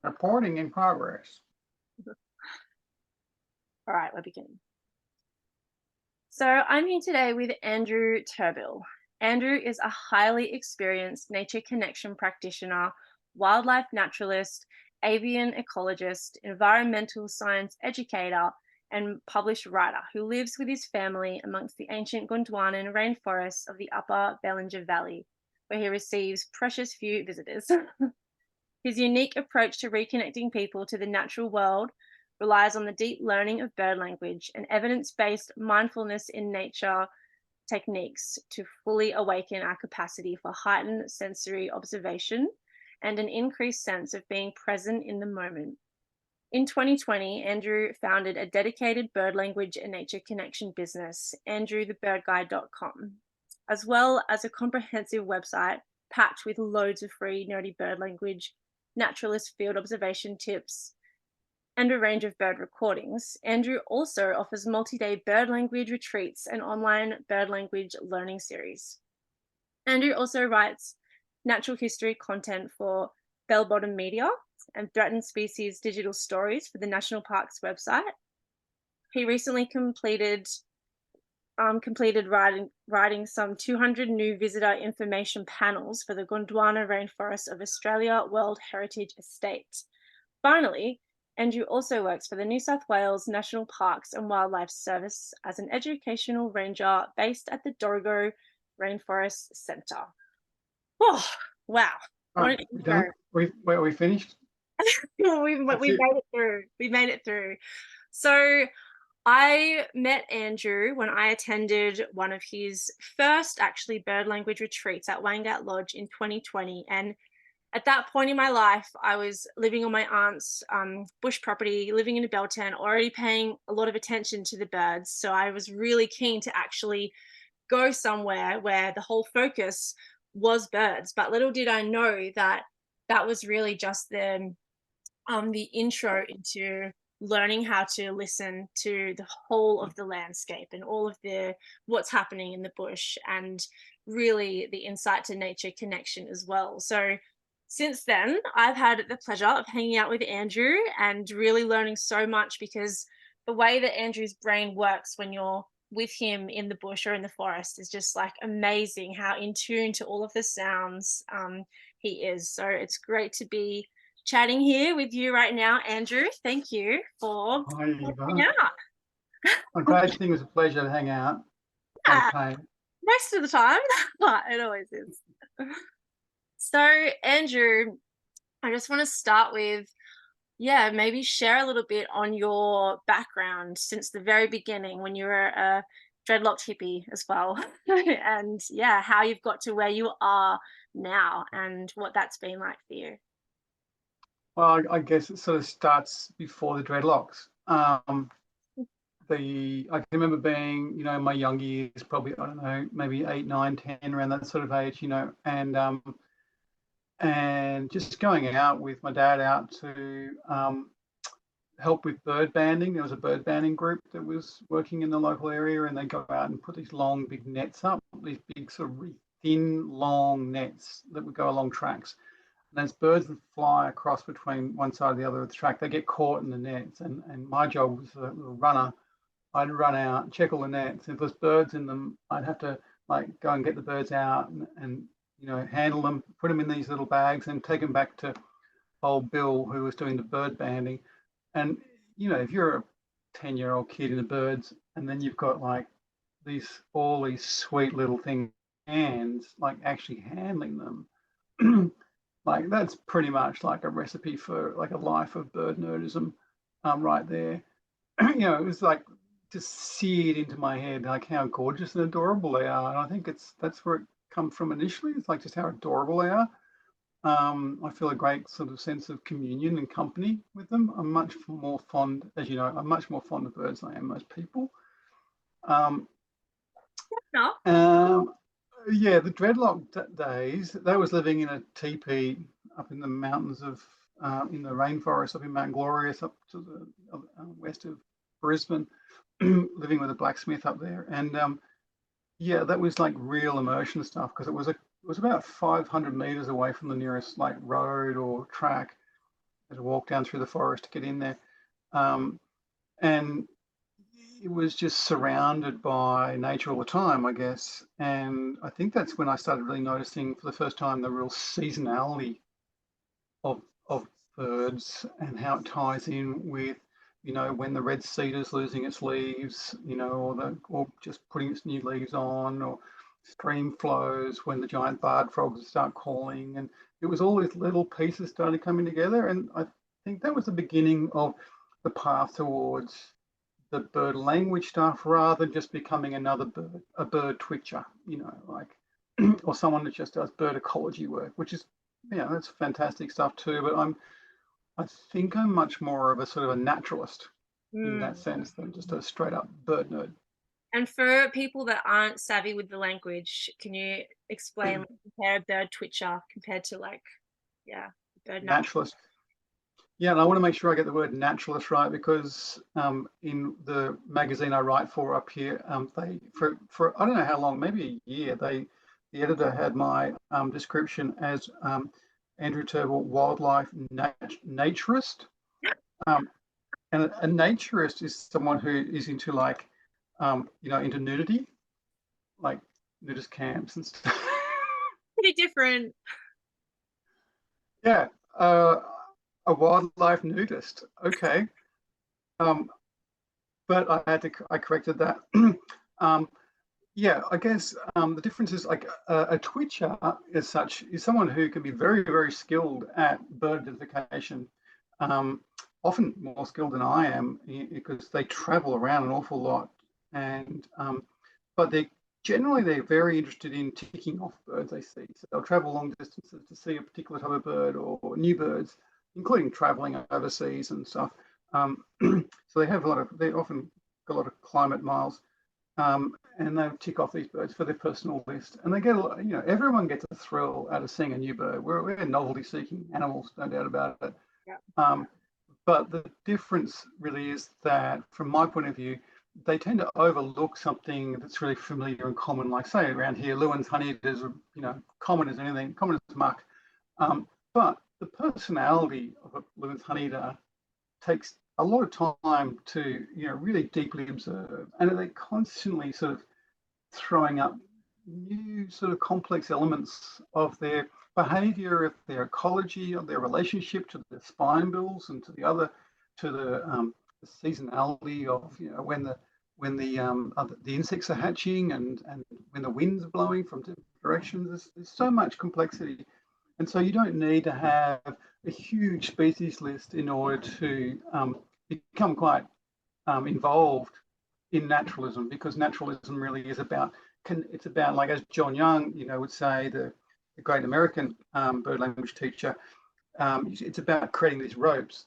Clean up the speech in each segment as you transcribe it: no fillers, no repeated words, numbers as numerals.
Reporting in progress. All right, we're beginning. So I'm here today with Andrew Turbill. Andrew is a highly experienced nature connection practitioner, wildlife naturalist, avian ecologist, environmental science educator, and published writer who lives with his family amongst the ancient Gondwanan rainforests of the upper Bellinger Valley, where he receives precious few visitors. His unique approach to reconnecting people to the natural world relies on the deep learning of bird language and evidence based mindfulness in nature techniques to fully awaken our capacity for heightened sensory observation and an increased sense of being present in the moment. In 2020, Andrew founded a dedicated bird language and nature connection business, andrewthebirdguide.com, as well as a comprehensive website packed with loads of free nerdy bird language, naturalist field observation tips, and a range of bird recordings. Andrew also offers multi-day bird language retreats and online bird language learning series. Andrew also writes natural history content for Bell Bottom Media and threatened species digital stories for the National Parks website. He recently completed writing some 200 new visitor information panels for the Gondwana Rainforest of Australia World Heritage Estate. Finally, Andrew also works for the New South Wales National Parks and Wildlife Service as an educational ranger based at the Dorrigo Rainforest Centre. Oh, wow. Right, we done? We finished? we made it through. We made it through. So I met Andrew when I attended one of his first actually bird language retreats at Wangat Lodge in 2020. And at that point in my life, I was living on my aunt's bush property, living in a bell tent, already paying a lot of attention to the birds. So I was really keen to actually go somewhere where the whole focus was birds. But little did I know that that was really just the intro into learning how to listen to the whole of the landscape and all of the what's happening in the bush, and really the insight to nature connection as well. So since then, I've had the pleasure of hanging out with Andrew and really learning so much, because the way that Andrew's brain works when you're with him in the bush or in the forest is just like amazing, how in tune to all of the sounds he is. So it's great to be chatting here with you right now, Andrew. Thank you for Hi, hanging Eva. out. I'm glad you think it was a pleasure to hang out. Not a Yeah, pain. most of the time, but it always is. So, Andrew, I just want to start with, yeah, maybe share a little bit on your background since the very beginning when you were a dreadlocked hippie as well. And yeah, how you've got to where you are now and what that's been like for you. Well, I guess it sort of starts before the dreadlocks. I can remember being, in my young years, probably, I don't know, maybe 8, 9, 10, around that sort of age, and just going out with my dad out to help with bird banding. There was a bird banding group that was working in the local area, and they go out and put these long, big nets up, these big sort of really thin, long nets that would go along tracks. And as birds would fly across between one side and the other of the track, they get caught in the nets. And my job was a little runner. I'd run out, check all the nets. If there's birds in them, I'd have to go and get the birds out and handle them, put them in these little bags and take them back to old Bill, who was doing the bird banding. And, if you're a 10-year-old kid in the birds, and then you've got all these sweet little things, hands, actually handling them, that's pretty much like a recipe for like a life of bird nerdism, right there. It was like just seared into my head, like how gorgeous and adorable they are. And I think that's where it comes from initially. It's like just how adorable they are. I feel a great sort of sense of communion and company with them. I'm much more fond, as you know, I'm much more fond of birds than I am most people. No. Yeah, the dreadlock days, they was living in a teepee up in the mountains of, in the rainforest up in Mount Glorious, up to the west of Brisbane, living with a blacksmith up there. And yeah, that was like real immersion stuff, because it was about 500 meters away from the nearest road or track. had to walk down through the forest to get in there. Um, and it was just surrounded by nature all the time, I guess. And I think that's when I started really noticing for the first time the real seasonality of birds and how it ties in with, when the red cedar's losing its leaves, or just putting its new leaves on, or stream flows when the giant barred frogs start calling. And it was all these little pieces started coming together. And I think that was the beginning of the path towards the bird language stuff rather than just becoming another bird, a bird twitcher, like, or someone that just does bird ecology work, which is, that's fantastic stuff too. But I think I'm much more of a sort of a naturalist in that Mm. sense than just a straight up bird nerd. And for people that aren't savvy with the language, can you explain, like, compare a bird twitcher compared to, like, yeah, bird naturalist? Naturalist. Yeah, and I want to make sure I get the word naturalist right because in the magazine I write for up here, they for I don't know how long, maybe a year, the editor had my description as Andrew Turbill, wildlife naturist. Um, and a naturist is someone who is into like, into nudity, like nudist camps and stuff. Pretty different. Yeah, a wildlife nudist. Okay. Um, but I corrected that. um, yeah, I guess the difference is like a twitcher as such is someone who can be very, very skilled at bird identification, um, often more skilled than I am because they travel around an awful lot. And but they're very interested in ticking off birds they see. So they'll travel long distances to see a particular type of bird or new birds, including traveling overseas and stuff. So they often got a lot of climate miles, and they tick off these birds for their personal list. And they get, everyone gets a thrill out of seeing a new bird. We're novelty-seeking animals, no doubt about it. Yeah. But the difference really is that, from my point of view, they tend to overlook something that's really familiar and common. Like, say, around here, Lewin's honeyeaters are, common as anything, common as muck. But the personality of a Lewin's honeyeater takes a lot of time to, really deeply observe, and they're constantly sort of throwing up new sort of complex elements of their behavior, of their ecology, of their relationship to the spinebills and to the seasonality of, when the insects are hatching and when the wind's blowing from different directions. There's so much complexity, and so you don't need to have a huge species list in order to become quite involved in naturalism, because naturalism really is about, it's about, like, as John Young, would say, the great American bird language teacher, it's about creating these ropes.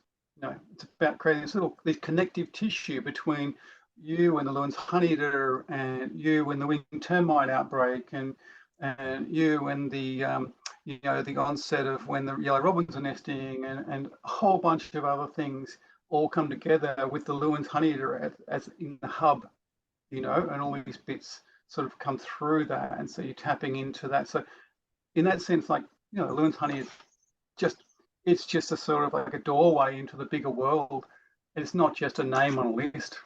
It's about creating this connective tissue between you and the Lewin's honeyeater, and you and the winged termite outbreak, and you and the onset of when the yellow robins are nesting, and a whole bunch of other things all come together with the Lewin's honeyeater as in the hub, and all these bits sort of come through that, and so you're tapping into that. So in that sense, like, Lewin's honey is just a sort of like a doorway into the bigger world. It's not just a name on a list.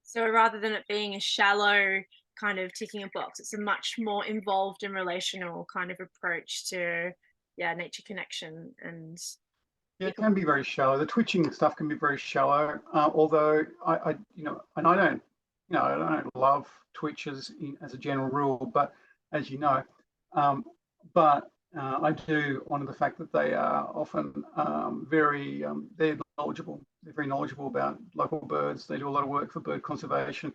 So rather than it being a shallow kind of ticking a box, it's a much more involved and relational kind of approach to, yeah, nature connection. And Yeah, it can be very shallow. The twitching stuff can be very shallow. Although and I don't love twitchers as a general rule, but as you know, but I do honor the fact that they are often they're knowledgeable. They're very knowledgeable about local birds. They do a lot of work for bird conservation.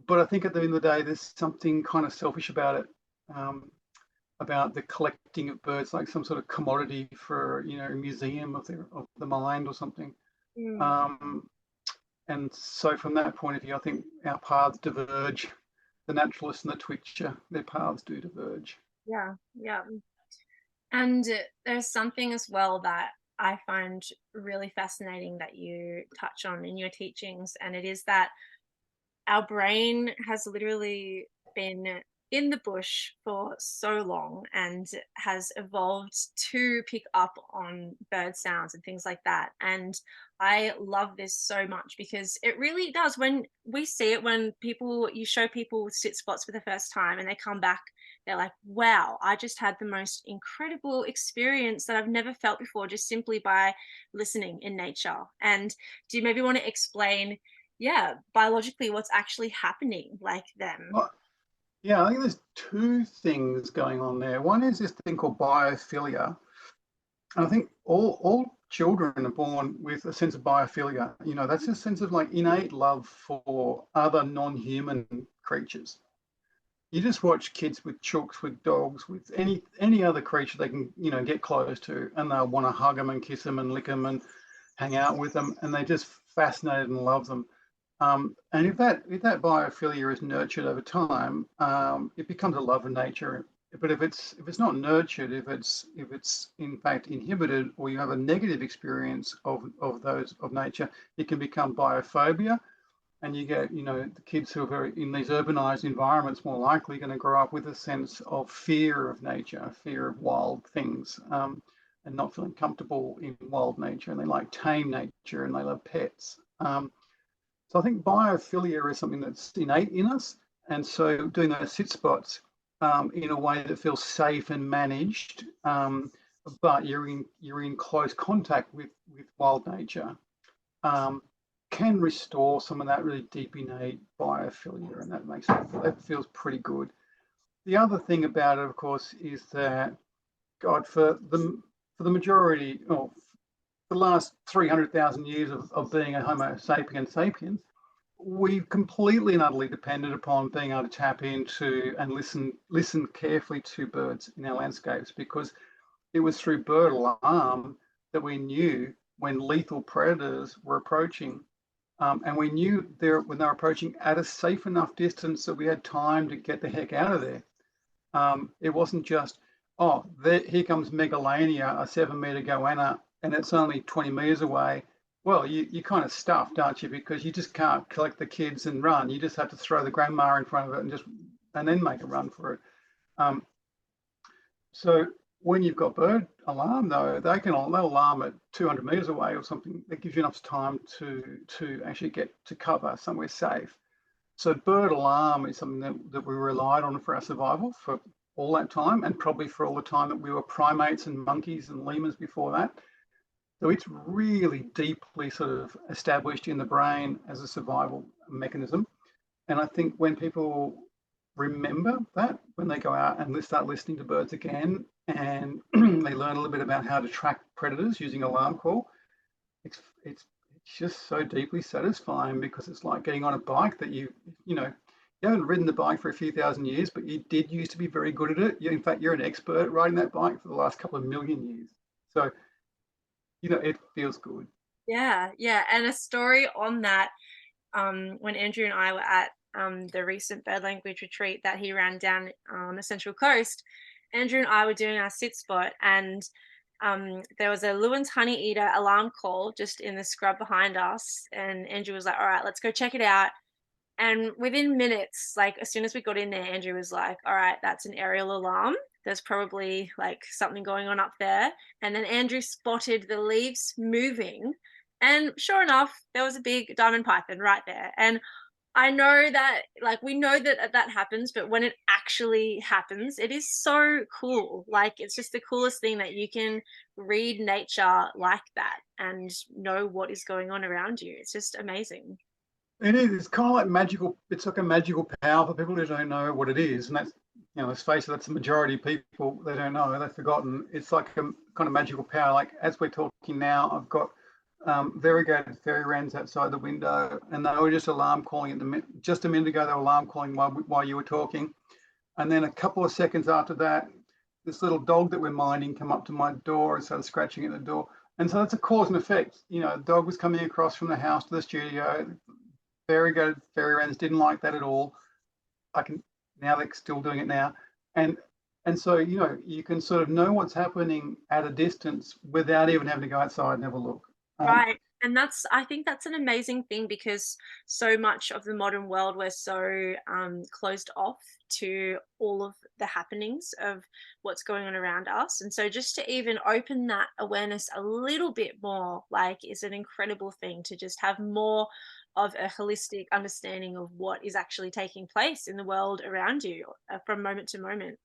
But I think at the end of the day, there's something kind of selfish about it. About the collecting of birds, like some sort of commodity for, a museum of the mind or something. And so from that point of view, I think our paths diverge. The naturalist and the twitcher, their paths do diverge. yeah, yeah. And there's something as well that I find really fascinating that you touch on in your teachings, and it is that our brain has literally been in the bush for so long and has evolved to pick up on bird sounds and things like that. And I love this so much because it really does. When we see it, when people, you show people sit spots for the first time and they come back, they're like, wow, I just had the most incredible experience that I've never felt before, just simply by listening in nature. And do you maybe want to explain, yeah, biologically what's actually happening like them? Well, yeah, I think there's two things going on there. One is this thing called biophilia. And I think all children are born with a sense of biophilia. That's a sense of like innate love for other non-human creatures. You just watch kids with chooks, with dogs, with any other creature they can, get close to, and they'll want to hug them and kiss them and lick them and hang out with them, and they're just fascinated and love them. And if that biophilia is nurtured over time, it becomes a love of nature. But if it's not nurtured, if it's in fact inhibited, or you have a negative experience of nature, it can become biophobia, and you get the kids who are very in these urbanized environments more likely going to grow up with a sense of fear of nature, fear of wild things, and not feeling comfortable in wild nature, and they like tame nature and they love pets. So I think biophilia is something that's innate in us, and so doing those sit spots in a way that feels safe and managed, but you're in close contact with wild nature, um, can restore some of that really deep innate biophilia, and that feels pretty good. The other thing about it, of course, is that God, for the majority, or the last 300,000 years of being a Homo sapiens sapiens, we've completely and utterly depended upon being able to tap into and listen carefully to birds in our landscapes, because it was through bird alarm that we knew when lethal predators were approaching. And we knew when they were approaching at a safe enough distance that we had time to get the heck out of there. It wasn't just, oh, here comes Megalania, a 7-meter goanna, and it's only 20 meters away. Well, you're kind of stuffed, aren't you? Because you just can't collect the kids and run. You just have to throw the grandma in front of it and then make a run for it. So when you've got bird alarm, though, they'll alarm at 200 meters away or something. That gives you enough time to actually get to cover somewhere safe. So bird alarm is something that we relied on for our survival for all that time, and probably for all the time that we were primates and monkeys and lemurs before that. So it's really deeply sort of established in the brain as a survival mechanism. And I think when people remember that, when they go out and they start listening to birds again, and they learn a little bit about how to track predators using alarm call, it's just so deeply satisfying, because it's like getting on a bike that you haven't ridden the bike for a few thousand years, but you did used to be very good at it. In fact, you're an expert at riding that bike for the last couple of million years. So, it feels good. Yeah, yeah. And a story on that, when Andrew and I were at the recent bird language retreat that he ran down on the Central Coast, Andrew and I were doing our sit spot, and there was a Lewin's honey eater alarm call just in the scrub behind us. And Andrew was like, all right, let's go check it out. And within minutes, like as soon as we got in there, Andrew was like, all right, that's an aerial alarm. There's probably like something going on up there. And then Andrew spotted the leaves moving. And sure enough, there was a big diamond python right there. And I know that, like, we know that that happens, but when it actually happens, it is so cool. Like, it's just the coolest thing that you can read nature like that and know what is going on around you. It's just amazing. It is. It's kind of like magical. It's like a magical power for people who don't know what it is, and that's, let's face it, that's the majority of people. They don't know. They've forgotten. It's like a kind of magical power. Like as we're talking now, I've got variegated fairy wrens outside the window, and they were just alarm calling just a minute ago. They were alarm calling while you were talking, and then a couple of seconds after that, this little dog that we're minding come up to my door and started scratching at the door. And so that's a cause and effect. The dog was coming across from the house to the studio. Variegated fairy wrens didn't like that at all. Now they're still doing it now, and so you can sort of know what's happening at a distance without even having to go outside and have a look. Right. And I think that's an amazing thing, because so much of the modern world, we're so closed off to all of the happenings of what's going on around us. And so just to even open that awareness a little bit more, like, is an incredible thing, to just have more of a holistic understanding of what is actually taking place in the world around you from moment to moment.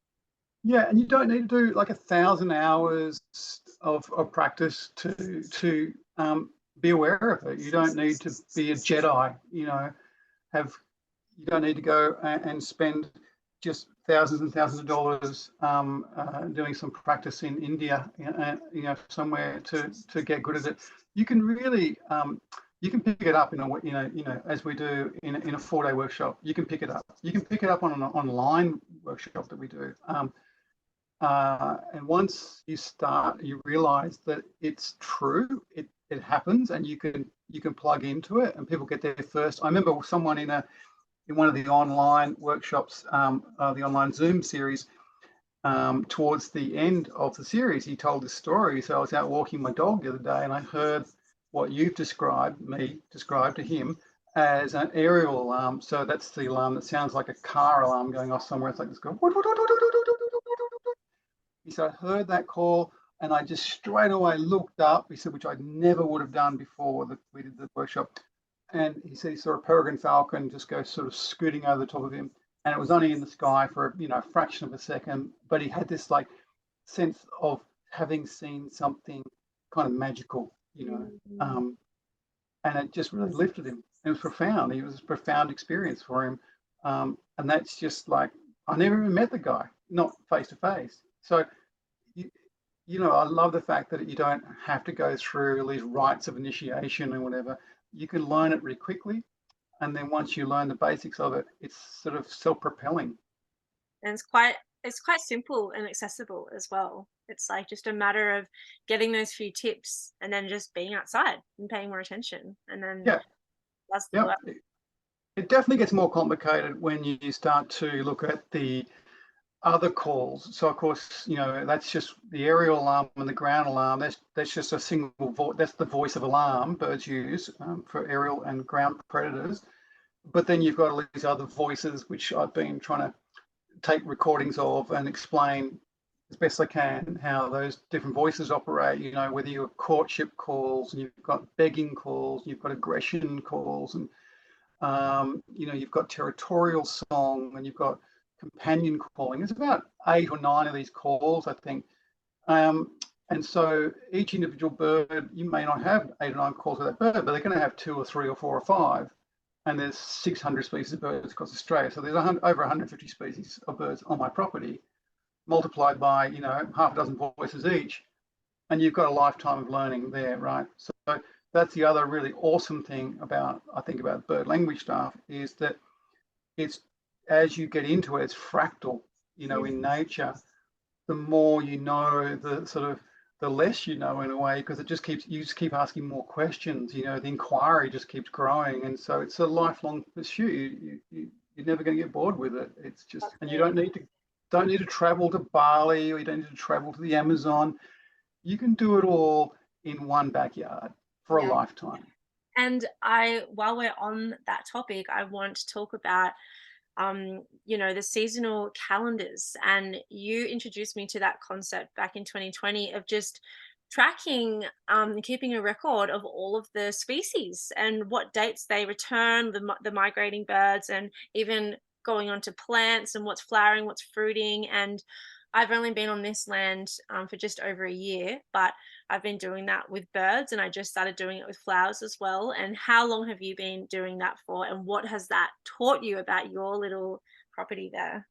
Yeah, and you don't need to do like 1,000 hours of practice to be aware of it. You don't need to be a Jedi. Have you don't need to go and spend just thousands and thousands of dollars doing some practice in India, somewhere to get good at it. You can really you can pick it up in a as we do in a 4-day workshop. You can pick it up. You can pick it up on an online workshop that we do. And once you start, you realize that it's true. It happens, and you can plug into it, and people get there first. I remember someone in one of the online workshops, the online Zoom series, towards the end of the series, he told this story. So I was out walking my dog the other day, and I heard what you've described to him as an aerial alarm. So that's the alarm that sounds like a car alarm going off somewhere. It's like this go. He said, I heard that call, and I just straight away looked up. He said, which I never would have done before we did the workshop. And he said he saw a peregrine falcon just go sort of scooting over the top of him. And it was only in the sky for a fraction of a second, but he had this like sense of having seen something kind of magical, and it just really lifted him. It was profound. It was a profound experience for him. And that's just like, I never even met the guy, not face to face. So, I love the fact that you don't have to go through these rites of initiation or whatever. You can learn it really quickly. And then once you learn the basics of it, it's sort of self-propelling. And it's quite simple and accessible as well. It's like just a matter of getting those few tips and then just being outside and paying more attention, and then Yeah. that's the Yeah. work. It definitely gets more complicated when you start to look at the other calls. So of course, that's just the aerial alarm and the ground alarm. That's just a single voice. That's the voice of alarm birds use for aerial and ground predators. But then you've got all these other voices, which I've been trying to take recordings of and explain as best I can how those different voices operate. Whether you're courtship calls, and you've got begging calls, you've got aggression calls, and you've got territorial song, and you've got companion calling. There's about 8 or 9 of these calls, I think. And so each individual bird, you may not have 8 or 9 calls for that bird, but they're going to have 2 or 3 or 4 or 5. And there's 600 species of birds across Australia. So there's over 150 species of birds on my property, multiplied by, half a dozen voices each. And you've got a lifetime of learning there, right? So that's the other really awesome thing about bird language stuff, is that it's, as you get into it, it's fractal, in nature. The more you know, the less you know, in a way, because you just keep asking more questions. The inquiry just keeps growing, and so it's a lifelong pursuit. You're never going to get bored with it. It's just, and you don't need to travel to Bali, or you don't need to travel to the Amazon. You can do it all in one backyard for a lifetime. And while we're on that topic, I want to talk about the seasonal calendars. And you introduced me to that concept back in 2020 of just tracking, keeping a record of all of the species and what dates they return, the migrating birds, and even going on to plants and what's flowering, what's fruiting. And I've only been on this land for just over a year, but I've been doing that with birds, and I just started doing it with flowers as well. And how long have you been doing that for, and what has that taught you about your little property there?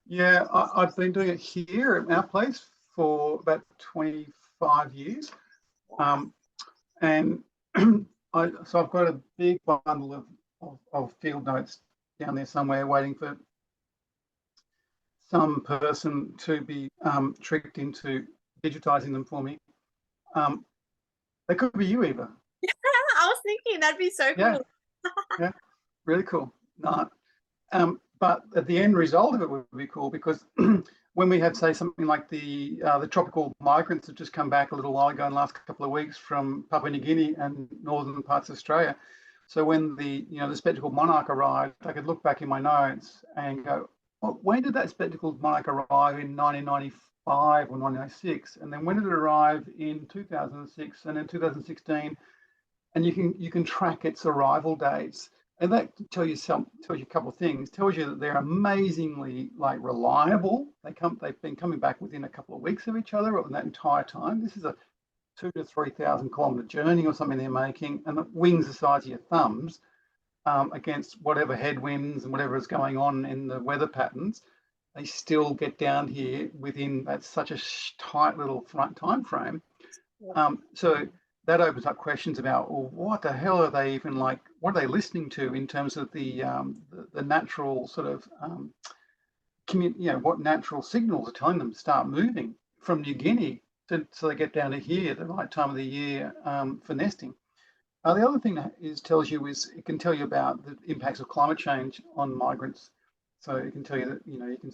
Yeah, I've been doing it here at our place for about 25 years. And so I've got a big bundle of field notes down there somewhere, waiting for some person to be tricked into digitizing them for me. That could be you, Eva. I was thinking that'd be so Yeah, cool. yeah, really cool. No, but the end result of it would be cool, because when we had, say, something like the tropical migrants that just come back a little while ago in the last couple of weeks from Papua New Guinea and northern parts of Australia. So when the spectacled monarch arrived, I could look back in my notes and go, well, when did that spectacled monarch arrive in 1995 or 1996? And then when did it arrive in 2006 and then 2016? And you can track its arrival dates, and that tells you a couple of things. Tells you that they're amazingly reliable. They've been coming back within a couple of weeks of each other that entire time. This is a 2,000 to 3,000 kilometer journey or something they're making, and the wings the size of your thumbs, against whatever headwinds and whatever is going on in the weather patterns. They still get down here within that's such a tight little time frame. So that opens up questions about, well, what the hell are they even like? What are they listening to in terms of the natural sort of what natural signals are telling them to start moving from New Guinea so they get down to here at the right time of the year for nesting. The other thing that tells you is it can tell you about the impacts of climate change on migrants. So it can tell you that you can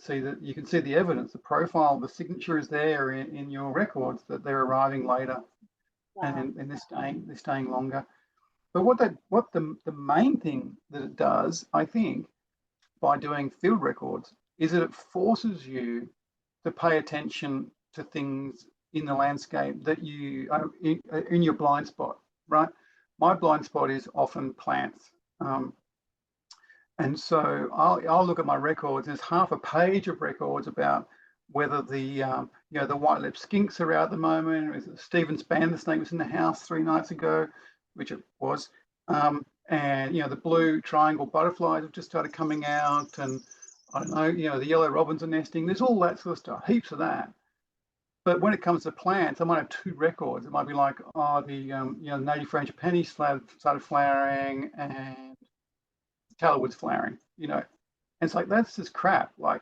see the evidence, the profile, the signature is there in your records that they're arriving later. Wow. And they're staying longer. But what the main thing that it does, I think, by doing field records, is that it forces you to pay attention to things in the landscape that you are in your blind spot, right? My blind spot is often plants. And so I'll look at my records. There's half a page of records about whether the white-lipped skinks are out at the moment. Stephen Span, the snake, was in the house 3 nights ago, which it was. And the blue triangle butterflies have just started coming out, and I don't know, the yellow robins are nesting. There's all that sort of stuff, heaps of that. But when it comes to plants, I might have 2 records. It might be like, the native frangipani started flowering and tallowood's flowering. And it's like, that's just crap. Like,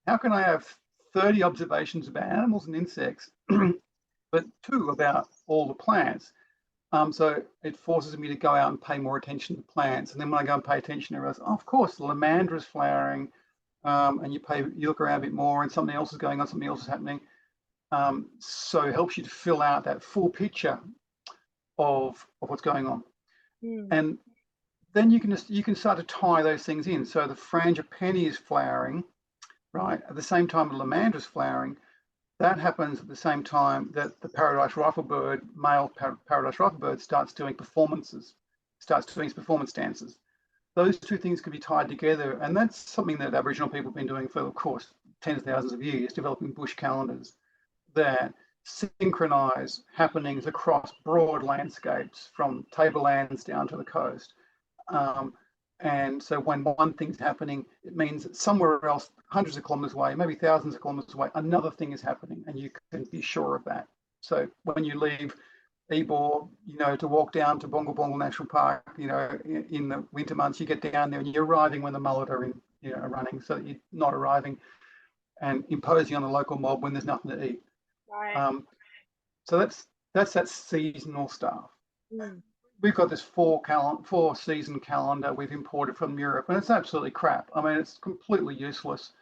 how can I have 30 observations about animals and insects, but 2 about all the plants? So it forces me to go out and pay more attention to plants. And then when I go and pay attention, I realize, of course, the lamandra is flowering, and you look around a bit more, and something else is going on, something else is happening. So it helps you to fill out that full picture of what's going on. And then you can start to tie those things in. So the frangipani is flowering, right, at the same time the lamandra is flowering. That happens at the same time that the paradise riflebird, male paradise riflebird, starts doing performance dances. Those 2 things can be tied together, and that's something that Aboriginal people have been doing for, of course, tens of thousands of years, developing bush calendars that synchronize happenings across broad landscapes from tablelands down to the coast. And so when one thing's happening, it means that somewhere else, hundreds of kilometers away, maybe thousands of kilometers away, another thing is happening, and you can be sure of that. So when you leave Ebor, to walk down to Bongo Bongo National Park, in the winter months, you get down there and you're arriving when the mullet are in, running, so you're not arriving and imposing on the local mob when there's nothing to eat. Right. So that's that seasonal stuff. We've got this 4-season calendar we've imported from Europe, and it's absolutely crap. I mean, it's completely useless.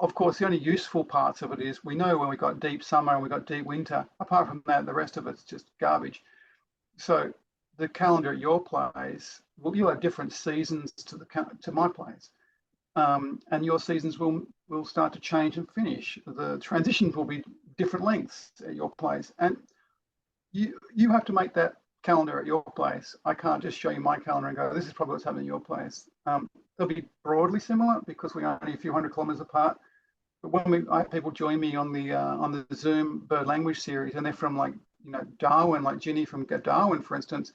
Of course, the only useful parts of it is we know when we've got deep summer and we've got deep winter. Apart from that, the rest of it's just garbage. So the calendar at your place, well, you'll have different seasons to my place. And your seasons will start to change and finish. The transitions will be different lengths at your place. And you have to make that calendar at your place. I can't just show you my calendar and go, this is probably what's happening at your place. They'll be broadly similar because we're only a few hundred kilometers apart. But when I have people join me on the Zoom bird language series, and they're from Darwin, like Ginny from Darwin, for instance,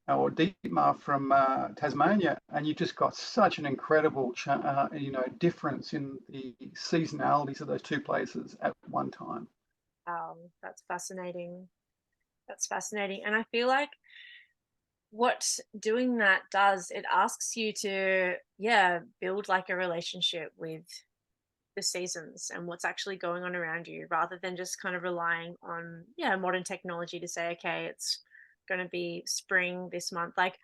or Dietmar from Tasmania, and you've just got such an incredible difference in the seasonalities of those 2 places at one time. That's fascinating. That's fascinating. And I feel like what doing that does, it asks you to, build like a relationship with the seasons and what's actually going on around you, rather than just kind of relying on, modern technology to say, okay, it's going to be spring this month. Like,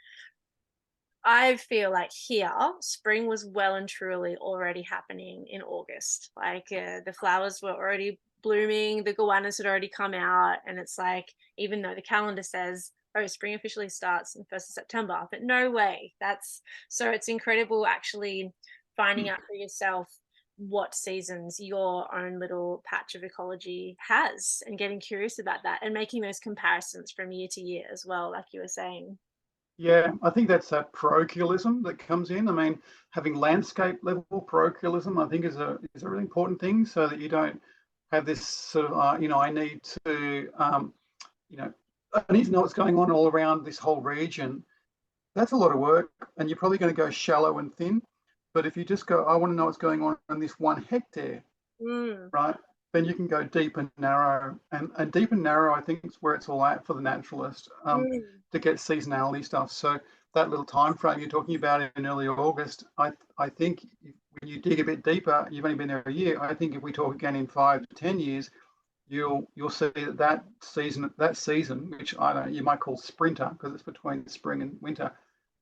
I feel like here, spring was well and truly already happening in August. Like the flowers were already blooming, the goannas had already come out, and it's like, even though the calendar says, oh, spring officially starts on 1st of September, but no way. That's so it's incredible actually finding out for yourself what seasons your own little patch of ecology has and getting curious about that and making those comparisons from year to year as well, like you were saying. Yeah, I think that's that parochialism that comes in. I mean, having landscape level parochialism, I think, is a really important thing, so that you don't have this sort of, I need to, you know, I need to know what's going on all around this whole region. That's a lot of work, and you're probably going to go shallow and thin. But if you just go, I want to know what's going on this 1 hectare, Mm, right? Then you can go deep and narrow, and deep and narrow, I think, is where it's all at for the naturalist, mm, to get seasonality stuff. So that little time frame you're talking about in early August, I think when you dig a bit deeper, you've only been there a year. I think if we talk again in 5 to 10 years, you'll see that season, which I don't know, you might call sprinter because it's between spring and winter.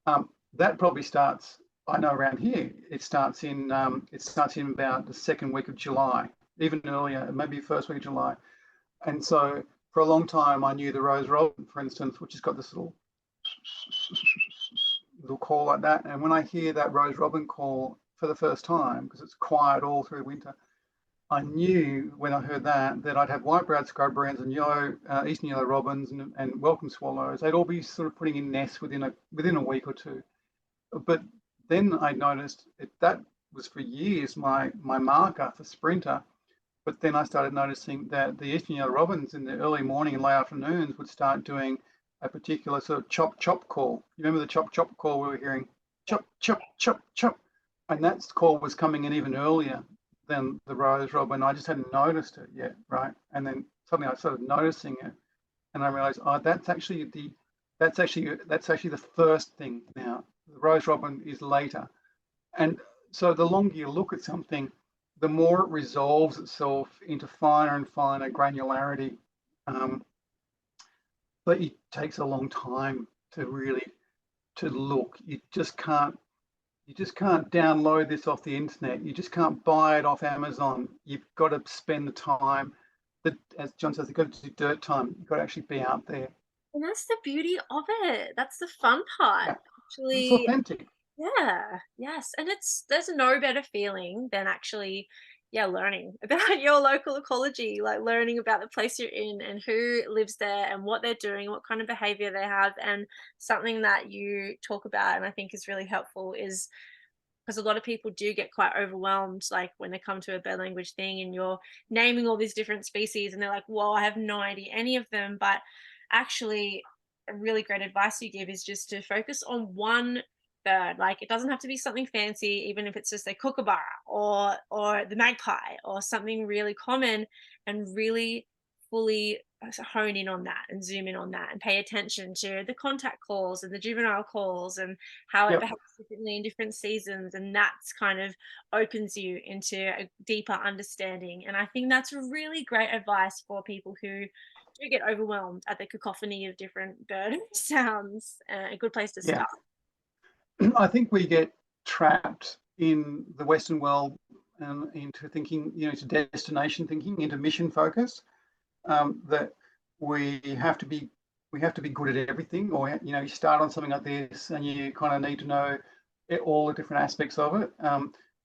That probably starts. I know around here it starts in about the second week of July, even earlier, maybe first week of July. And so for a long time, I knew the rose robin, for instance, which has got this little call like that. And when I hear that rose robin call for the first time, because it's quiet all through winter, I knew when I heard that I'd have white-browed scrubberins and eastern yellow robins and welcome swallows. They'd all be sort of putting in nests within a week or two. But then I noticed that was for years my marker for sprinter. But then I started noticing that the eastern yellow robins in the early morning and late afternoons would start doing a particular sort of chop chop call. You remember the chop chop call we were hearing? yeah. Chop chop chop chop, and that call was coming in even earlier than the rose robin. I just hadn't noticed it yet, right? And then suddenly I started noticing it, and I realized, oh, that's actually the first thing now. The rose robin is later, and so the longer you look at something, the more it resolves itself into finer and finer granularity. Um, but it takes a long time to really to look. You just can't download this off the internet. You just can't buy it off Amazon. You've got to spend the time. That, as John says, you've got to do dirt time. You've got to actually be out there. And that's the beauty of it. That's the fun part. Yeah, it's Actually, authentic. yeah, yes. And there's no better feeling than actually, yeah, learning about your local ecology, like learning about the place you're in and who lives there and what they're doing, what kind of behavior they have. And something that you talk about and I think is really helpful is because a lot of people do get quite overwhelmed, like when they come to a bird language thing and you're naming all these different species and they're like, whoa, I have no idea any of them. But actually, a really great advice you give is just to focus on one bird. Like it doesn't have to be something fancy, even if it's just a kookaburra or the magpie or something really common, and really fully hone in on that and zoom in on that and pay attention to the contact calls and the juvenile calls and how it Yep. behaves differently in different seasons, and that's kind of opens you into a deeper understanding. And I think that's really great advice for people who do get overwhelmed at the cacophony of different bird sounds. A good place to Yeah. start. I think we get trapped in the Western world into thinking, to destination thinking, into mission focus. That we have to be good at everything, or you start on something like this and you kind of need to know all the different aspects of it.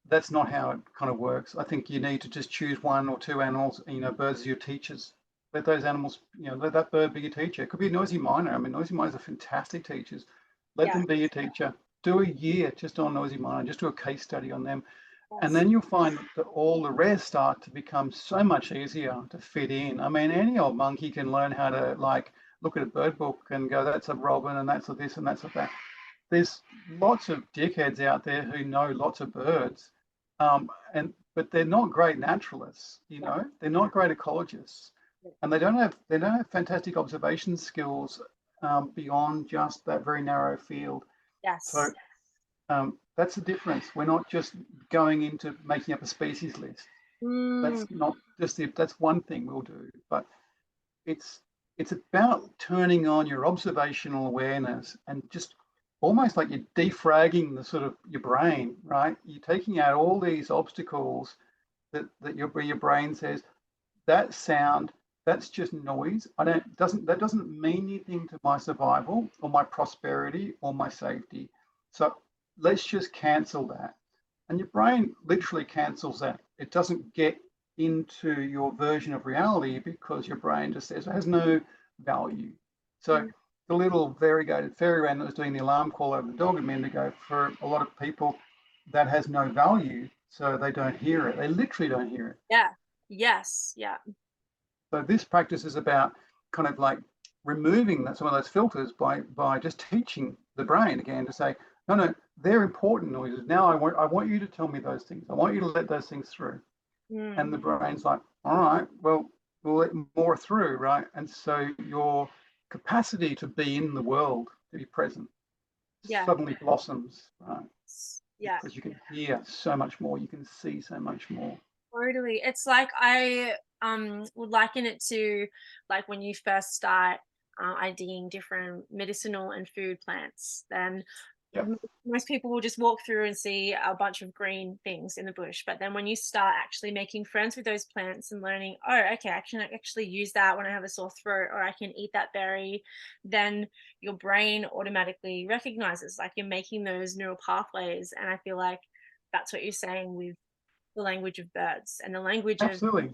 That's not how it kind of works. I think you need to just choose one or two animals, birds as your teachers. Let those animals, let that bird be your teacher. It could be a noisy miner. I mean, noisy miners are fantastic teachers. Let Yeah. them be your teacher. Do a year just on noisy miner, just do a case study on them. And Yes. then you'll find that all the rest start to become so much easier to fit in. I mean, any old monkey can learn how to look at a bird book and go, that's a robin and that's a this and that's a that. There's lots of dickheads out there who know lots of birds, but they're not great naturalists. Yeah. They're not great ecologists, and they don't have fantastic observation skills beyond just that very narrow field. So Yes. that's the difference. We're not just going into making up a species list. Mm, That's not just that's one thing we'll do, but it's it's about turning on your observational awareness and just almost like you're defragging the sort of your brain, right? You're taking out all these obstacles that your brain says that sound, that's just noise. That doesn't mean anything to my survival or my prosperity or my safety. So let's just cancel that. And your brain literally cancels that. It doesn't get into your version of reality because your brain just says it has no value. So the little variegated fairyland that was doing the alarm call over the dog a minute ago, for a lot of people, that has no value, so they don't hear it. They literally don't hear it. Yeah. Yes. Yeah. So this practice is about kind of like removing some of those filters by just teaching the brain again to say, no, they're important noises. Now I want you to tell me those things. I want you to let those things through. And the brain's like, all right, well, we'll let more through, right? And so your capacity to be in the world, to be present, suddenly blossoms, right? Yeah. Because you can hear so much more, you can see so much more. Totally. It's like I would liken it to like when you first start IDing different medicinal and food plants, then Yep. most people will just walk through and see a bunch of green things in the bush. But then when you start actually making friends with those plants and learning, oh, okay, I can actually use that when I have a sore throat, or I can eat that berry, then your brain automatically recognizes, like, you're making those neural pathways. And I feel like that's what you're saying with the language of birds and the language of Absolutely.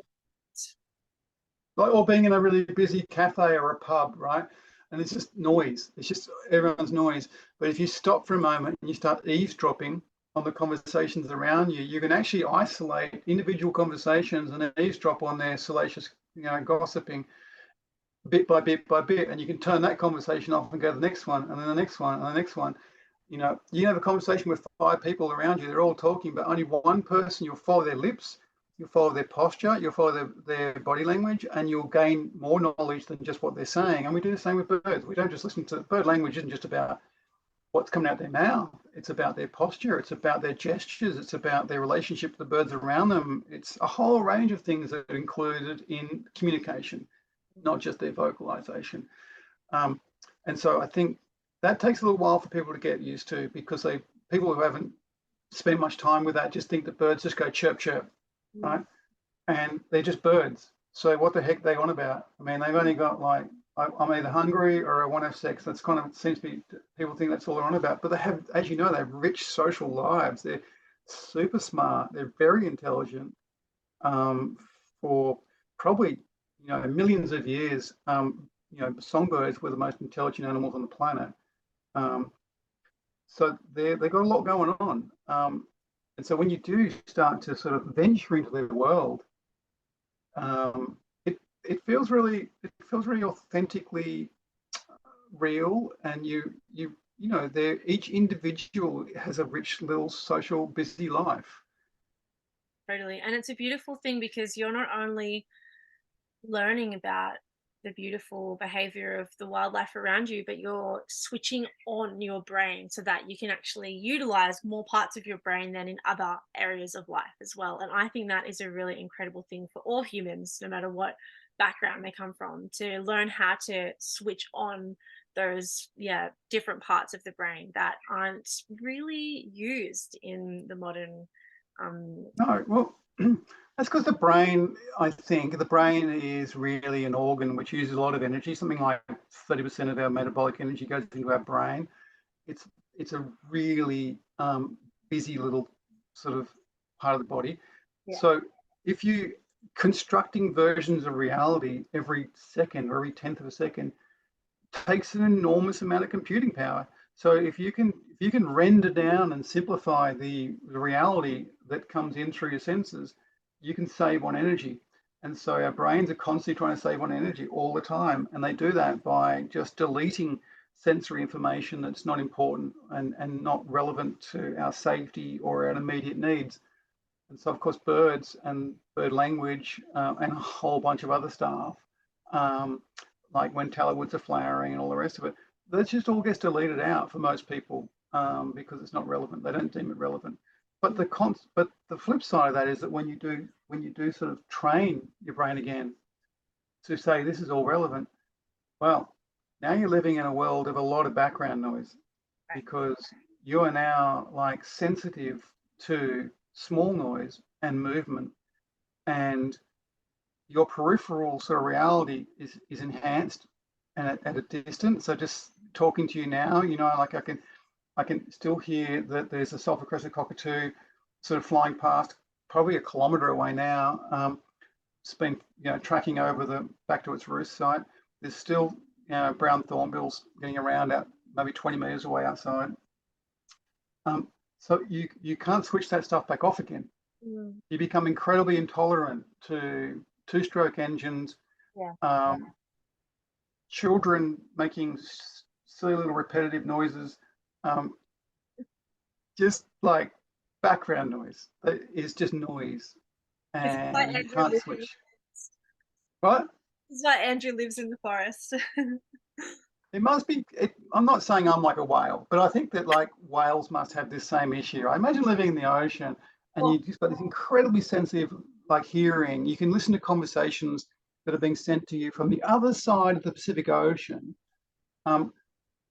Like, or being in a really busy cafe or a pub, right? And it's just noise. It's just everyone's noise. But if you stop for a moment and you start eavesdropping on the conversations around you, you can actually isolate individual conversations and eavesdrop on their salacious, gossiping bit by bit by bit. And you can turn that conversation off and go to the next one, and then the next one, and the next one. You have a conversation with 5 people around you. They're all talking, but only one person, you'll follow their lips, you'll follow their posture, you'll follow their body language, and you'll gain more knowledge than just what they're saying. And we do the same with birds. We don't just listen to bird language. Isn't just about what's coming out their mouth. It's about their posture. It's about their gestures. It's about their relationship to the birds around them. It's a whole range of things that are included in communication, not just their vocalization. And so I think that takes a little while for people to get used to, because people who haven't spent much time with that just think that birds just go chirp chirp, right? And they're just birds. So what the heck are they on about? I mean, they've only got like, I'm either hungry or I want to have sex. That's kind of, it seems to be, people think that's all they're on about. But they have, as you know, they have rich social lives. They're super smart. They're very intelligent, for probably, millions of years. Songbirds were the most intelligent animals on the planet. So they've got a lot going on. And so when you do start to sort of venture into their world, it feels really authentically real, and each individual has a rich little social busy life. Totally. And it's a beautiful thing because you're not only learning about the beautiful behavior of the wildlife around you, but you're switching on your brain so that you can actually utilize more parts of your brain than in other areas of life as well. And I think that is a really incredible thing for all humans, no matter what background they come from, to learn how to switch on those different parts of the brain that aren't really used in the modern No, well, that's because I think the brain is really an organ which uses a lot of energy. Something like 30% of our metabolic energy goes into our brain. It's a really busy little sort of part of the body. Yeah. So if you constructing versions of reality every second or every tenth of a second takes an enormous amount of computing power. So if you can render down and simplify the reality that comes in through your senses, you can save on energy. And so our brains are constantly trying to save on energy all the time. And they do that by just deleting sensory information that's not important and not relevant to our safety or our immediate needs. And so, of course, birds and bird language and a whole bunch of other stuff, like when tallow-woods are flowering and all the rest of it, that just all gets deleted out for most people because it's not relevant. They don't deem it relevant. But the flip side of that is that when you do sort of train your brain again to say this is all relevant, well, now you're living in a world of a lot of background noise. because you are now like sensitive to small noise and movement, and your peripheral sort of reality is enhanced and at a distance. So just talking to you now, like I can still hear that there's a sulfur crested cockatoo sort of flying past, probably a kilometre away now. It's been tracking over the back to its roost site. There's still brown thornbills getting around out maybe 20 metres away outside. So you can't switch that stuff back off again. Mm. You become incredibly intolerant to two-stroke engines, children making silly little repetitive noises, just like background noise. That is just noise, This is why and you Andrew can't lives in, switch. What? this is why Andrew lives in the forest. It must be. I'm not saying I'm like a whale, but I think that like whales must have this same issue. I imagine living in the ocean, and Oh, you just got this incredibly sensitive like hearing. You can listen to conversations that are being sent to you from the other side of the Pacific Ocean, um,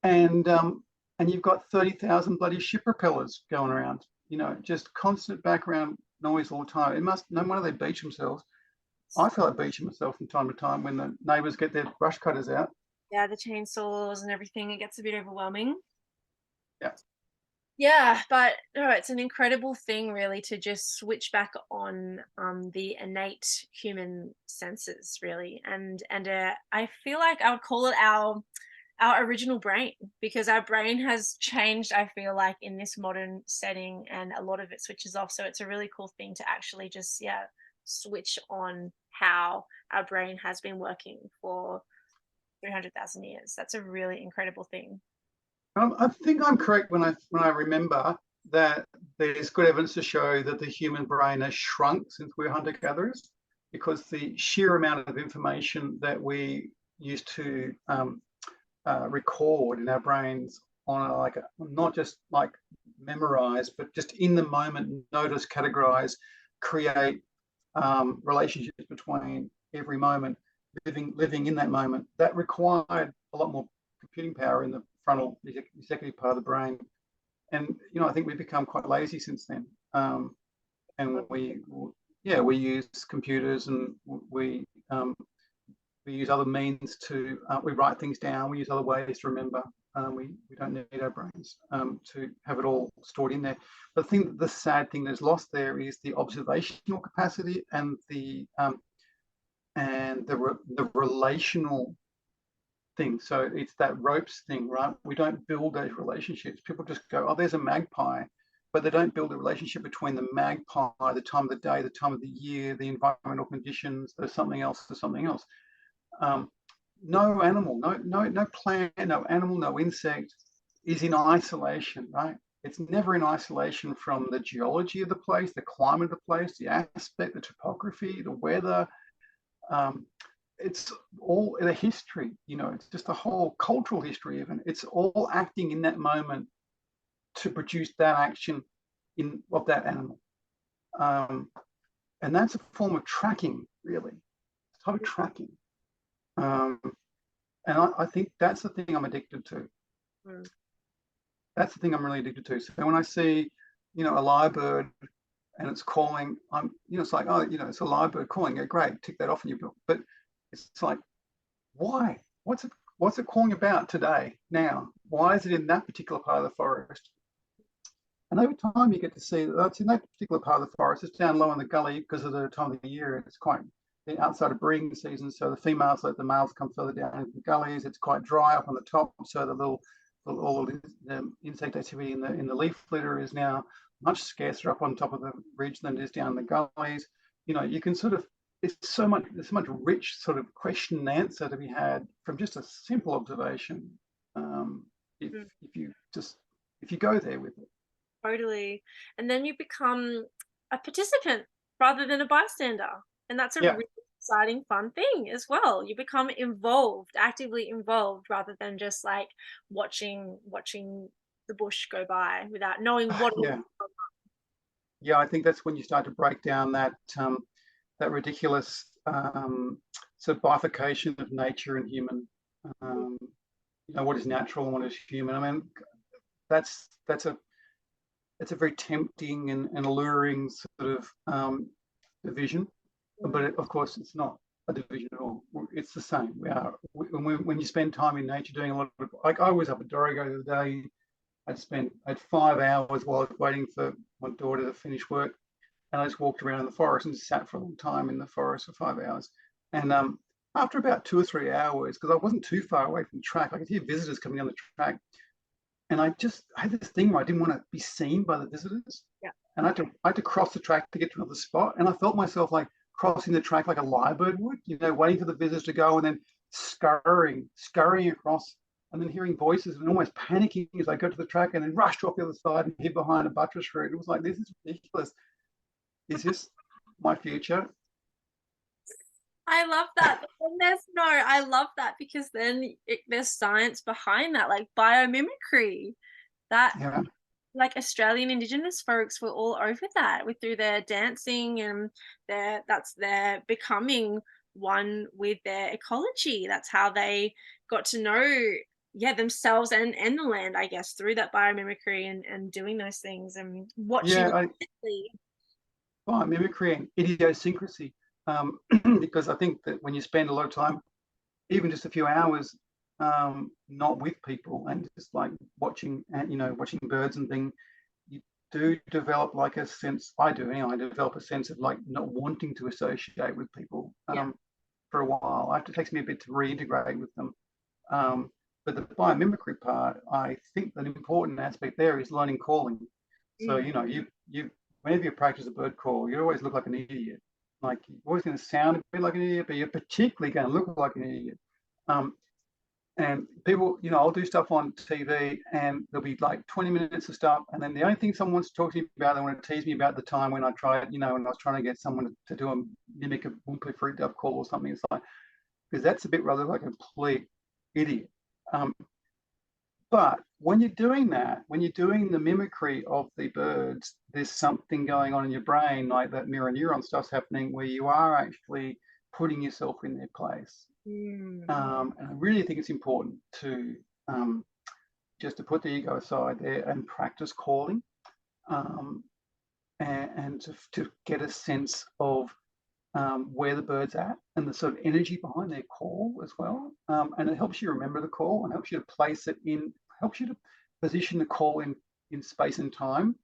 and um, and you've got 30,000 bloody ship propellers going around. Just constant background noise all the time. It must. No wonder they beach themselves. I feel like beaching myself from time to time when the neighbours get their brush cutters out. yeah, the chainsaws and everything, it gets a bit overwhelming. Yeah. Yeah, but no, it's an incredible thing really to just switch back on the innate human senses really, and I feel like I would call it our original brain, because our brain has changed, I feel like, in this modern setting, and a lot of it switches off. So it's a really cool thing to actually just switch on how our brain has been working for 300,000 years. That's a really incredible thing. I think I'm correct when I remember that there's good evidence to show that the human brain has shrunk since we're hunter gatherers, because the sheer amount of information that we used to record in our brains on not just like memorize, but just in the moment, notice, categorize, create relationships between every moment, living in that moment. That required a lot more computing power in the frontal executive part of the brain. And I think we've become quite lazy since then. And we use computers, and we use other means to we write things down. We use other ways to remember. We don't need our brains to have it all stored in there. But I think the sad thing that's lost there is the observational capacity and the relational thing. So it's that ropes thing, right? We don't build those relationships. People just go, oh, there's a magpie, but they don't build a relationship between the magpie, the time of the day, the time of the year, the environmental conditions. There's something else. There's something else. No animal, no plant, no animal, no insect is in isolation, right? It's never in isolation from the geology of the place, the climate of the place, the aspect, the topography, the weather. It's all the history, it's just a whole cultural history even. It's all acting in that moment to produce that action of that animal. And that's a form of tracking, really. It's a type of tracking. And I think that's the thing I'm addicted to. Mm. That's the thing I'm really addicted to. So when I see, a lyrebird and it's calling, it's like, oh, it's a lyrebird calling. Yeah, great, tick that off in your book. But it's like, why? What's it calling about today, now? Why is it in that particular part of the forest? And over time, you get to see that it's in that particular part of the forest. It's down low in the gully because of the time of the year. It's quite outside of breeding season, so the females let the males come further down into the gullies. It's quite dry up on the top, so all the insect activity in the leaf litter is now much scarcer up on top of the ridge than it is down in the gullies. You can sort of, there's so much rich sort of question and answer to be had from just a simple observation. If you go there with it. Totally. And then you become a participant rather than a bystander. And that's a really exciting, fun thing as well. You become involved, actively involved, rather than just like watching the bush go by without knowing what. Yeah, I think that's when you start to break down that ridiculous sort of bifurcation of nature and human. What is natural and what is human. I mean, that's it's a very tempting and alluring sort of division, but of course it's not a division at all. It's the same. When you spend time in nature doing a lot of, like I was up at Dorrigo the other day. I had 5 hours while I was waiting for my daughter to finish work, and I just walked around in the forest and just sat for a long time in the forest for 5 hours. And after about 2 or 3 hours, because I wasn't too far away from the track, I could hear visitors coming down the track, and I had this thing where I didn't want to be seen by the visitors. Yeah. And I had to cross the track to get to another spot, and I felt myself like crossing the track like a lyrebird would, waiting for the visitors to go and then scurrying across, and then hearing voices and almost panicking as I go to the track and then rush off the other side and hid behind a buttress root. It was like, this is ridiculous. Is this my future? I love that. But then I love that because then there's science behind that, like biomimicry. That Yeah. Like Australian Indigenous folks were all over that through their dancing and they're becoming one with their ecology. That's how they got to know themselves and the land, I guess, through that biomimicry and doing those things and watching. Biomimicry and idiosyncrasy, because I think that when you spend a lot of time, even just a few hours, not with people and just like watching birds and things, you do develop like a sense. I do anyway. I develop a sense of like not wanting to associate with people for a while. It takes me a bit to reintegrate with them. But the biomimicry part, I think an important aspect there is learning calling. So you whenever you practice a bird call, you always look like an idiot. Like you're always going to sound a bit like an idiot, but you're particularly going to look like an idiot. And people, I'll do stuff on TV and there'll be like 20 minutes of stuff. And then the only thing someone wants to talk to me about, they want to tease me about the time when I tried, when I was trying to get someone to do a mimic a Whoopie fruit dove call or something. It's like, because that's a bit rather like a complete idiot. But when you're doing that, when you're doing the mimicry of the birds, there's something going on in your brain, like that mirror neuron stuff's happening where you are actually putting yourself in their place. And I really think it's important to just to put the ego aside there and practice calling, and to get a sense of where the bird's at and the sort of energy behind their call as well. And it helps you remember the call and helps you to place it in, helps you to position the call in space and time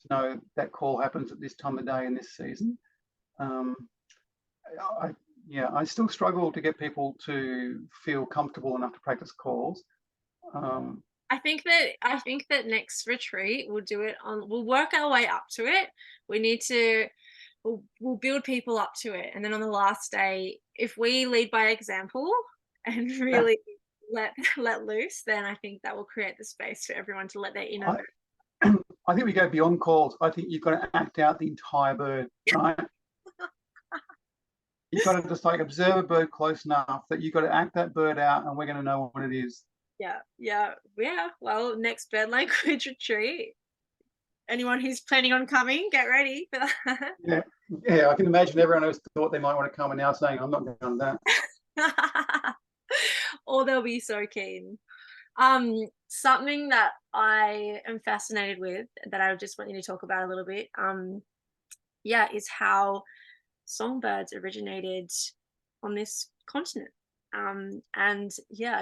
to know that call happens at this time of day in this season. I still struggle to get people to feel comfortable enough to practice calls. I think that next retreat we'll work our way up to it. We'll build people up to it, and then on the last day, if we lead by example and really let loose, then I think that will create the space for everyone to let their inner. I think we go beyond calls. I think you've got to act out the entire bird, right? You've got to just like observe a bird close enough that you've got to act that bird out, and we're going to know what it is. Yeah. Well, next bird language retreat. Anyone who's planning on coming, get ready for that. Yeah. I can imagine everyone else thought they might want to come and now saying, I'm not going to that. Or they'll be so keen. Something that I am fascinated with that I just want you to talk about a little bit, is how songbirds originated on this continent. Do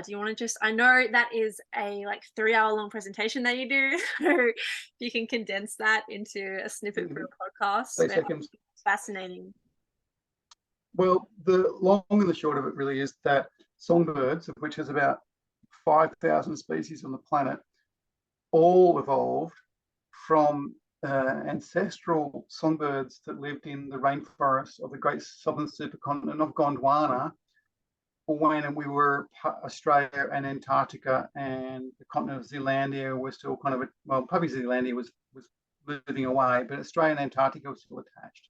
you want to just, I know that is a like 3-hour long presentation that you do, so you can condense that into a snippet for a podcast. 30 seconds. It's fascinating. Well, the long and the short of it really is that songbirds, of which there's about 5,000 species on the planet, all evolved from ancestral songbirds that lived in the rainforests of the great southern supercontinent of Gondwana, when we were Australia and Antarctica and the continent of Zealandia was still kind of probably Zealandia was moving away, but Australia and Antarctica was still attached.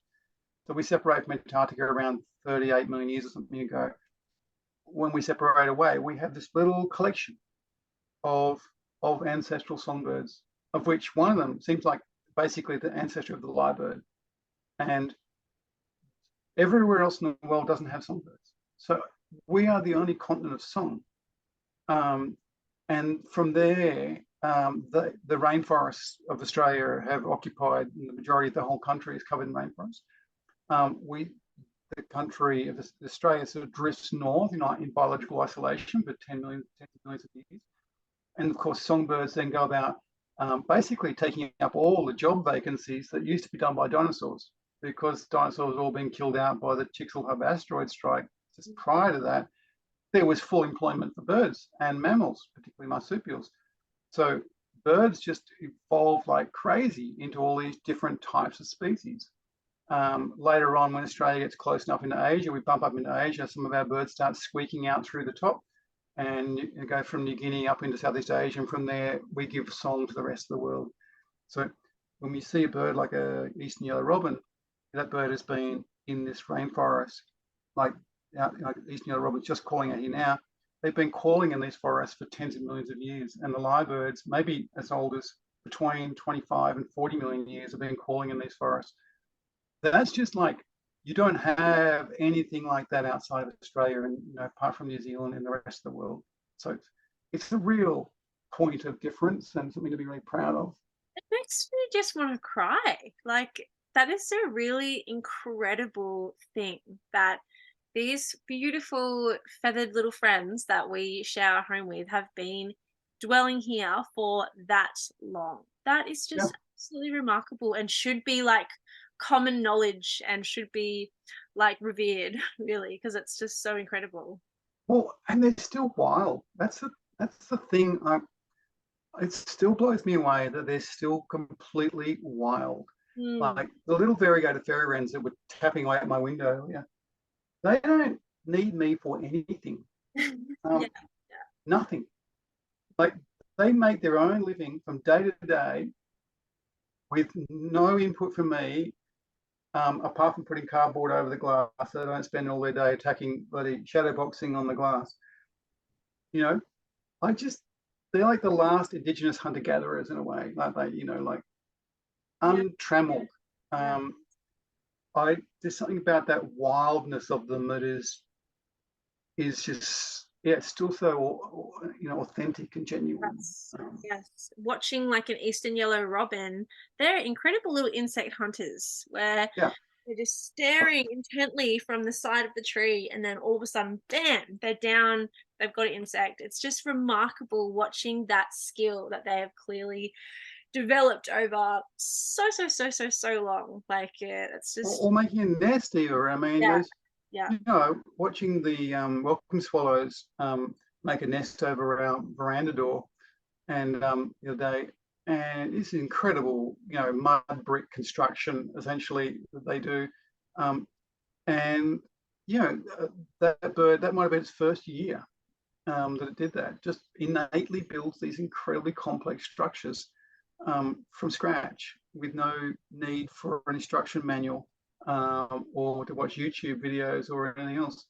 So we separated from Antarctica around 38 million years or something ago. When we separate away, we have this little collection of ancestral songbirds, of which one of them seems like basically the ancestor of the lyrebird. And everywhere else in the world doesn't have songbirds. So we are the only continent of song. And from there, the rainforests of Australia have occupied the majority of the whole country is covered in rainforest. The country of Australia sort of drifts north in biological isolation for tens of millions of years. And of course, songbirds then go about basically taking up all the job vacancies that used to be done by dinosaurs, because dinosaurs all been killed out by the Chicxulub asteroid strike. Just prior to that, there was full employment for birds and mammals, particularly marsupials. So birds just evolved like crazy into all these different types of species. Later on, when Australia gets close enough into Asia, we bump up into Asia, some of our birds start squeaking out through the top, and you go from New Guinea up into Southeast Asia, and from there we give song to the rest of the world. So when we see a bird like a eastern yellow robin, that bird has been in this rainforest, like eastern yellow robin's just calling out here now. They've been calling in these forests for tens of millions of years, and the lyrebirds, maybe as old as between 25 and 40 million years, have been calling in these forests. That's just like, you don't have anything like that outside of Australia, and apart from New Zealand and the rest of the world. So it's a real point of difference and something to be really proud of. It makes me just want to cry. Like, that is a really incredible thing that these beautiful feathered little friends that we share our home with have been dwelling here for that long. That is just absolutely remarkable, and should be like common knowledge, and should be like revered, really, because it's just so incredible. Well, and they're still wild. That's the thing. It still blows me away that they're still completely wild. Like the little variegated fairy wrens that were tapping away at my window earlier, they don't need me for anything. Nothing. Like, they make their own living from day to day with no input from me, apart from putting cardboard over the glass so they don't spend all their day attacking bloody shadow boxing on the glass. They're like the last indigenous hunter-gatherers in a way, like like untrammeled. There's something about that wildness of them that is just, it's still so authentic and genuine. Yes, watching like an eastern yellow robin, they're incredible little insect hunters, where they're just staring intently from the side of the tree, and then all of a sudden, bam, they're down, they've got an insect. It's just remarkable watching that skill that they have clearly developed over so long. Like, it's just, or making a nest either. I mean, watching the welcome swallows make a nest over our veranda door, and the other day, and it's incredible, mud brick construction essentially that they do, and that bird, that might have been its first year that it did that, just innately builds these incredibly complex structures from scratch with no need for an instruction manual or to watch YouTube videos or anything else.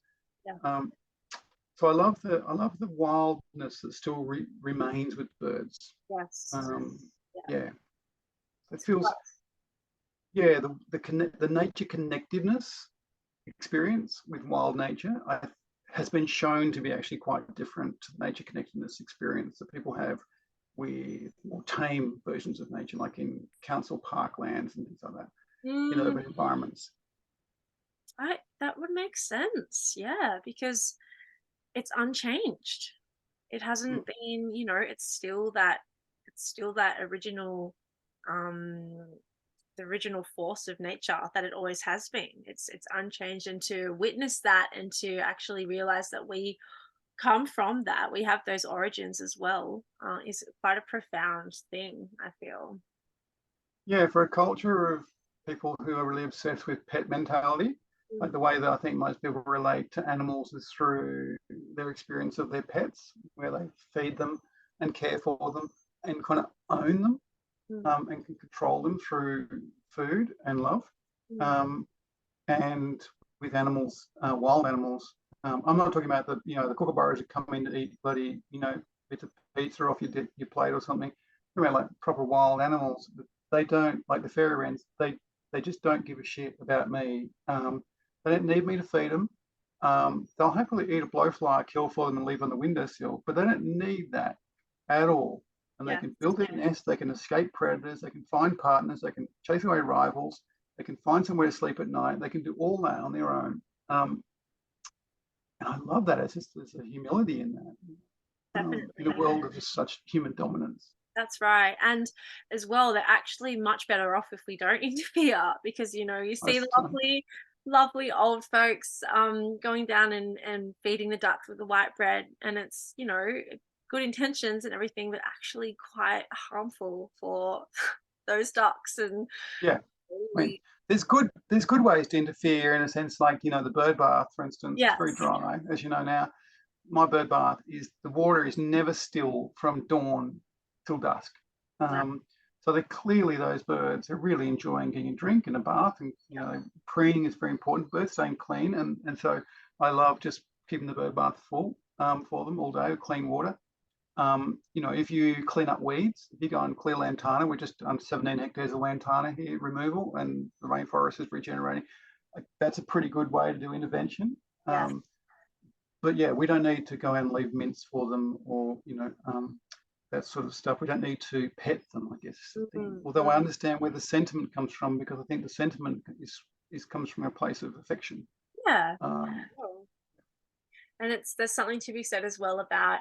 So I love the wildness that still remains with birds. It feels the nature connectiveness experience with wild nature has been shown to be actually quite different to the nature connectedness experience that people have with more tame versions of nature, like in council parklands and things like that, in urban environments. That would make sense, because it's unchanged. It hasn't been, it's still that original, the original force of nature that it always has been. It's unchanged, and to witness that and to actually realize that we come from that, we have those origins as well, is quite a profound thing, I feel. For a culture of people who are really obsessed with pet mentality, like the way that I think most people relate to animals is through their experience of their pets, where they feed them and care for them and kind of own them, and can control them through food and love. And with animals, wild animals, I'm not talking about the kookaburras that come in to eat bloody bits of pizza off your plate or something. I'm talking about like proper wild animals. They don't, like the fairy wrens, they just don't give a shit about me. They don't need me to feed them. They'll happily eat a blowfly I kill for them and leave on the windowsill, but they don't need that at all. and they Yeah. can build their nest, they can escape predators, they can find partners, they can chase away rivals, they can find somewhere to sleep at night, they can do all that on their own. And I love that. It's just there's a humility in that, in a Definitely. world of just such human dominance. That's right. And as well, they're actually much better off if we don't interfere, because you see the Most of the time. lovely old folks going down and feeding the ducks with the white bread, and it's good intentions and everything, but actually quite harmful for those ducks. And Yeah. I mean, really, there's good ways to interfere in a sense, like the bird bath, for instance. It's very yes, dry, as you know now. My bird bath is the water is never still from dawn till dusk. no, So they're clearly those birds are really enjoying getting a drink and a bath, and preening is very important. Birds staying clean, and so I love just keeping the bird bath full for them all day with clean water. If you clean up weeds, if you go and clear lantana, we're just under 17 hectares of lantana here removal, and the rainforest is regenerating. Like, that's a pretty good way to do intervention. yes, But yeah, we don't need to go and leave mints for them, or that sort of stuff. We don't need to pet them, I guess, is the thing. Although I understand where the sentiment comes from, because I think the sentiment is comes from a place of affection. yeah. Um, Cool. And there's something to be said as well about,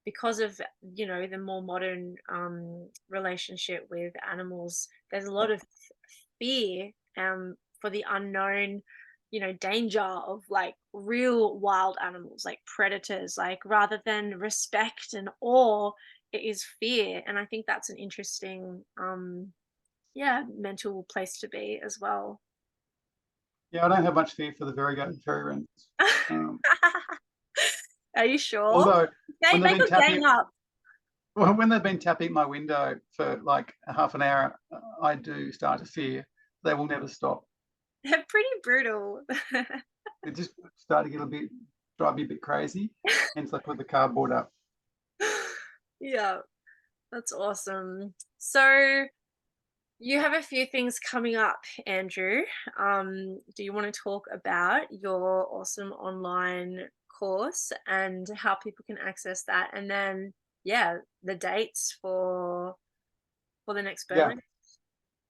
because of the more modern relationship with animals, there's a lot of fear for the unknown, danger of like real wild animals, like predators, like rather than respect and awe, it is fear. And I think that's an interesting mental place to be as well. yeah, I don't have much fear for the variegated fairy wrens. Um, Are you sure? although when they've Make been a gang tapping, up. well, when they've been tapping my window for like half an hour, I do start to fear they will never stop. They're pretty brutal. They just start to get drive me a bit crazy, hence I put the cardboard up. Yeah, that's awesome. So you have a few things coming up, Andrew. Do you want to talk about your awesome online course and how people can access that? And then, yeah, the dates for the next Yeah, Berlin.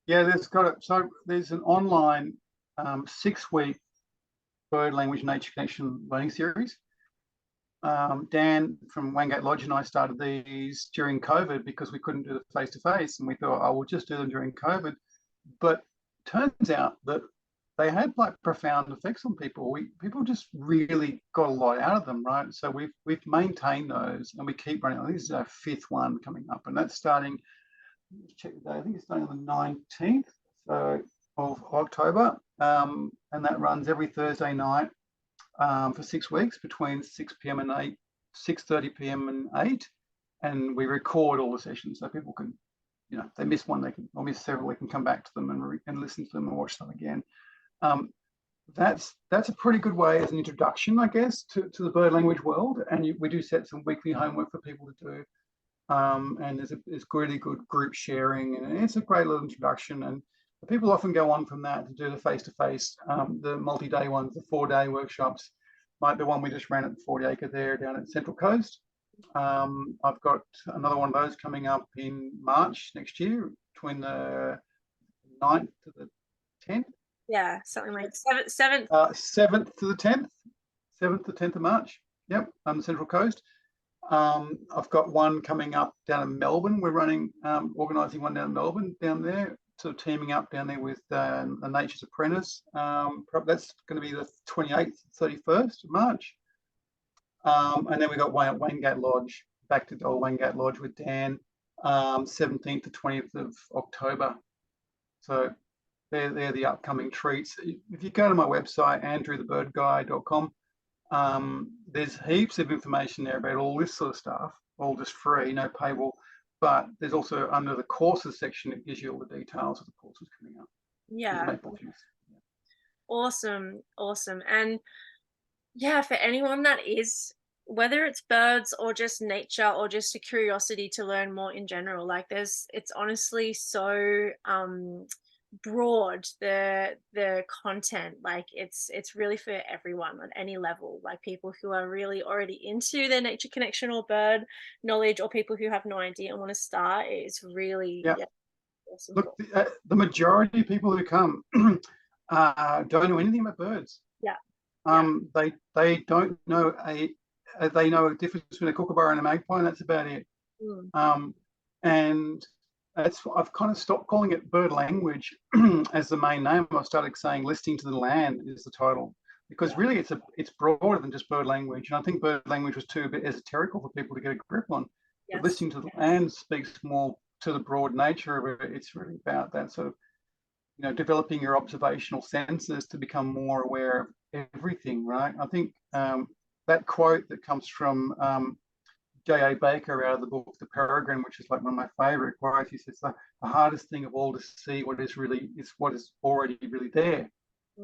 yeah. There's an online 6-week bird language nature connection learning series. Dan from Wangate Lodge and I started these during COVID because we couldn't do the face to face, and we thought, oh, we'll just do them during COVID. But turns out that they had like profound effects on people. People just really got a lot out of them, right? So we've maintained those, and we keep running. I think this is our 5th one coming up, and that's starting. Check the day. I think it's starting on the 19th of October, and that runs every Thursday night for 6 weeks between 6 p.m. and 6:30 p.m. and 8, and we record all the sessions so people can, if they miss one, they can, or miss several, they can come back to them and listen to them and watch them again. That's a pretty good way as an introduction, I guess, to the bird language world. And we do set some weekly homework for people to do. And there's really good group sharing, and it's a great little introduction. And people often go on from that to do the face-to-face, the multi-day ones, the 4-day workshops, like the one we just ran at the 40 acre there down at Central Coast. I've got another one of those coming up in March next year, between the 9th to the 10th. Yeah, something like seventh. 7th to the 10th. 7th to 10th of March. Yep, on the Central Coast. I've got one coming up down in Melbourne. We're running, organising one down in Melbourne, down there, sort of teaming up down there with the Nature's Apprentice. That's going to be the 28th, 31st of March. And then we got one at Wangate Lodge, back to old Wangate Lodge with Dan, 17th to 20th of October. So they're the upcoming treats. If you go to my website, andrewthebirdguy.com, there's heaps of information there about all this sort of stuff, all just free, no paywall. But there's also, under the courses section, it gives you all the details of the courses coming up. Yeah. Awesome. And yeah, for anyone that is, whether it's birds or just nature or just a curiosity to learn more in general, like it's honestly so broad, the content. Like it's really for everyone on any level, like people who are really already into their nature connection or bird knowledge, or people who have no idea and want to start. It's really, Yeah. yeah, awesome Look, course. the majority of people who come don't know anything about birds. Yeah, yeah. They don't know they know a difference between a kookaburra and a magpie, and that's about it. Mm, And I've kind of stopped calling it bird language as the main name. I've started saying listening to the land is the title, because yeah, really it's broader than just bird language. And I think bird language was too a bit esoterical for people to get a grip on. But yes, listening to the land speaks more to the broad nature of it. It's really about that sort of, developing your observational senses to become more aware of everything, right? I think that quote that comes from J.A. Baker out of the book The Peregrine, which is like one of my favorite quotes. He says the hardest thing of all to see what is what is already really there.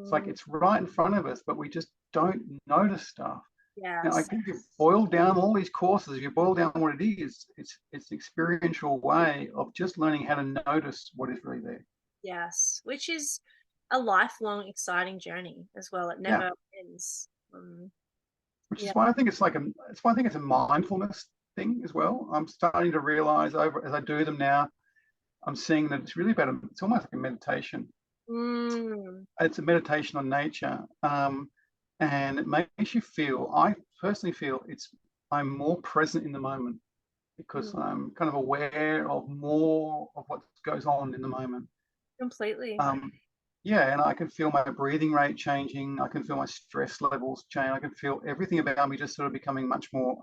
It's like mm, it's right in front of us, but we just don't notice stuff. I yes, think you boil down all these courses, if you boil down what it is, it's an experiential way of just learning how to notice what is really there. yes, which is a lifelong exciting journey as well. It Yeah. never ends. Which Yeah. is why I think it's why I think it's a mindfulness thing as well. I'm starting to realize over as I do them now, I'm seeing that it's really about it's almost like a meditation. Mm, It's a meditation on nature, and it makes you feel. I personally feel I'm more present in the moment because mm, I'm kind of aware of more of what goes on in the moment. completely. Um, yeah, and I can feel my breathing rate changing. I can feel my stress levels change. I can feel everything about me just sort of becoming much more.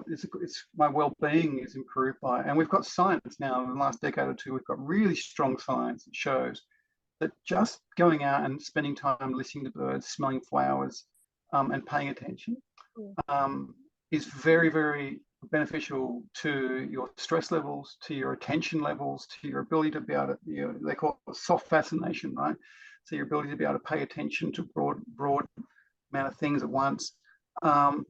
It's my well-being is improved by, and we've got science now in the last decade or two. We've got really strong science that shows that just going out and spending time listening to birds, smelling flowers, and paying attention Mm, um, is very, very beneficial to your stress levels, to your attention levels, to your ability to be able to, they call it soft fascination, right? So your ability to be able to pay attention to broad amount of things at once. Um,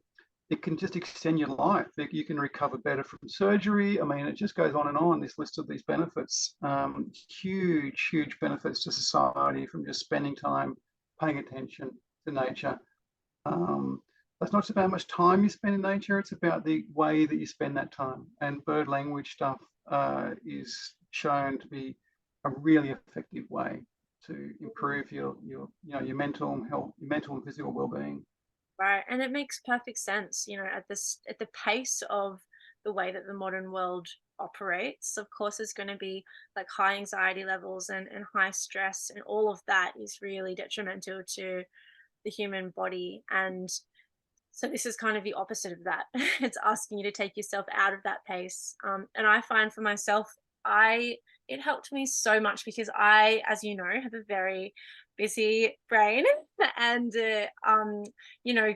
it can just extend your life. You can recover better from surgery. I mean, it just goes on and on, this list of these benefits. Huge, huge benefits to society from just spending time paying attention to nature. Um, that's not just about how much time you spend in nature, it's about the way that you spend that time. And bird language stuff is shown to be a really effective way to improve your mental health, your mental and physical well-being. right. And it makes perfect sense, at the pace of the way that the modern world operates. Of course, there's going to be like high anxiety levels and high stress, and all of that is really detrimental to the human body. And so this is kind of the opposite of that. It's asking you to take yourself out of that pace. And I find for myself, I it helped me so much because I, as you know, have a very busy brain, and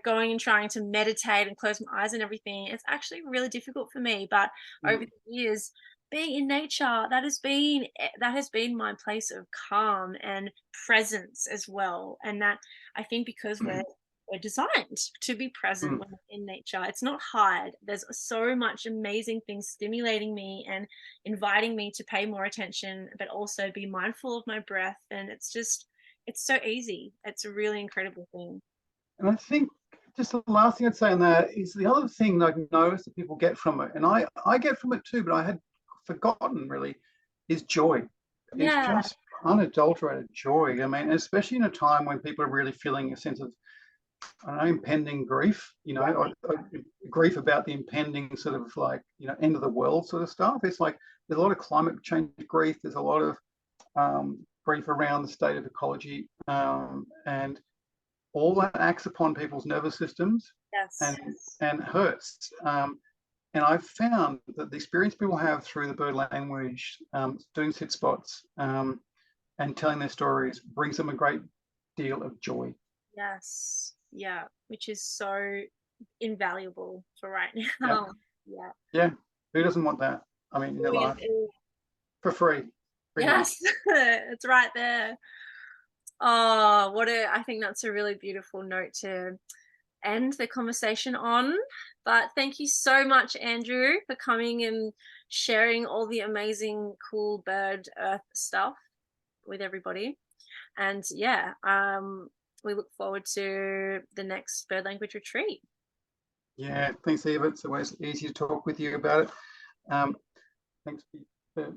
going and trying to meditate and close my eyes and everything. It's actually really difficult for me. But over Mm, the years, being in nature, that has been my place of calm and presence as well. And that, I think, because we're designed to be present mm. when we're in nature. It's not hard. There's so much amazing things stimulating me and inviting me to pay more attention, but also be mindful of my breath. And it's so easy. It's a really incredible thing. And I think just the last thing I'd say on that is the other thing that I've noticed that people get from it, and I get from it too, but I had forgotten really, is joy. It's Yeah. just unadulterated joy. I mean, especially in a time when people are really feeling a sense of, I don't know, impending grief, Yeah. or grief about the impending sort of like, end of the world sort of stuff. It's like there's a lot of climate change grief. There's a lot of grief around the state of ecology, and all that acts upon people's nervous systems and Yes. and hurts. And I've found that the experience people have through the bird language, doing sit spots, and telling their stories brings them a great deal of joy. Yes. Yeah. Which is so invaluable for right Yeah, now. Yeah. yeah. Who doesn't want that? I mean, in their life Brilliant. for free, pretty Yes. much. It's right there. Oh, I think that's a really beautiful note to end the conversation on. But thank you so much, Andrew, for coming and sharing all the amazing, cool bird earth stuff. with everybody. And yeah, we look forward to the next bird language retreat. Yeah, thanks, Eva. It's always easy to talk with you about it. Thanks for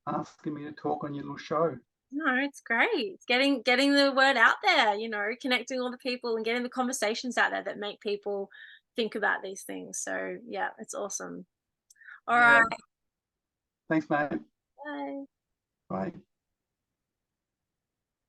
asking me to talk on your little show. No, it's great. It's getting the word out there, connecting all the people and getting the conversations out there that make people think about these things. So yeah, it's awesome. All Yeah. right. Thanks, mate. Bye. Bye.